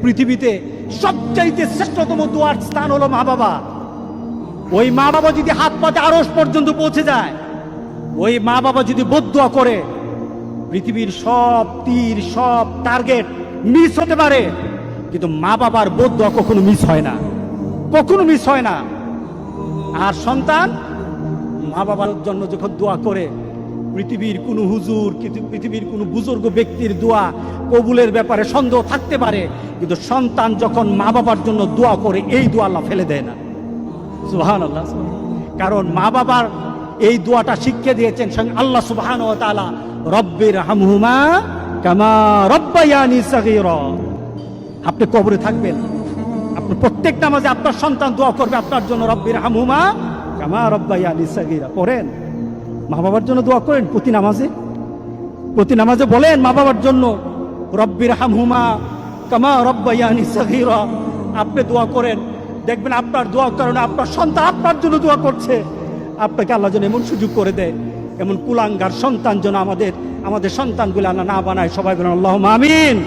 পৃথিবীতে সবচাইতে শ্রেষ্ঠতম দোয়ার স্থান হলো মা বাবা। ওই মা বাবা যদি হাত পাতে আরশ পর্যন্ত পৌঁছে যায়, ওই মা বাবা যদি বদদুয়া করে, পৃথিবীর সব তীর সব টার্গেট মিস হতে পারে, কিন্তু মা বাবার বদদুয়া কখনো মিস হয় না, কখনো মিস হয় না। আর সন্তান মা বাবার জন্য যখন দোয়া করে, পৃথিবীর কোনো হুজুর, পৃথিবীর কোনো বুজুর্গ ব্যক্তির দোয়া কবুলের ব্যাপারে সন্দেহ থাকতে পারে, কিন্তু সন্তান যখন মা বাবার জন্য দোয়া করে, এই দোয়া আল্লাহ ফেলে দেয় না। সুবহানাল্লাহ। কারণ মা বাবার এই দোয়াটা শিখিয়ে দিয়েছেন স্বয়ং আল্লাহ সুবহানাহু ওয়া তাআলা, রব্বির হামহুমা কামা রব্বায়ানি সাগীরা। আপনি কবরে থাকবেন, আপনি প্রত্যেক নামাজে আপনার সন্তান দোয়া করবে আপনার জন্য, রব্বির হামহুমা কামা রব্বায়ানি সাগীরা। পড়েন, মা বাবার জন্য দোয়া করেন প্রতি নামাজে বলেন মা বাবার জন্য, রব্বির হামহুমা কামা রব্বায়ানি সাগীরা। আপনি দোয়া করেন, দেখবেন আপনার দোয়ার কারণে আপনার সন্তান আপনার জন্য দোয়া করছে। আপনাকে আল্লাহ যেন এমন সুযোগ করে দেয়, এমন কুলাঙ্গার সন্তান যেন আমাদের সন্তানগুলো আল্লাহ না বানায়। সবাই বলেন আল্লাহুম্মা আমিন।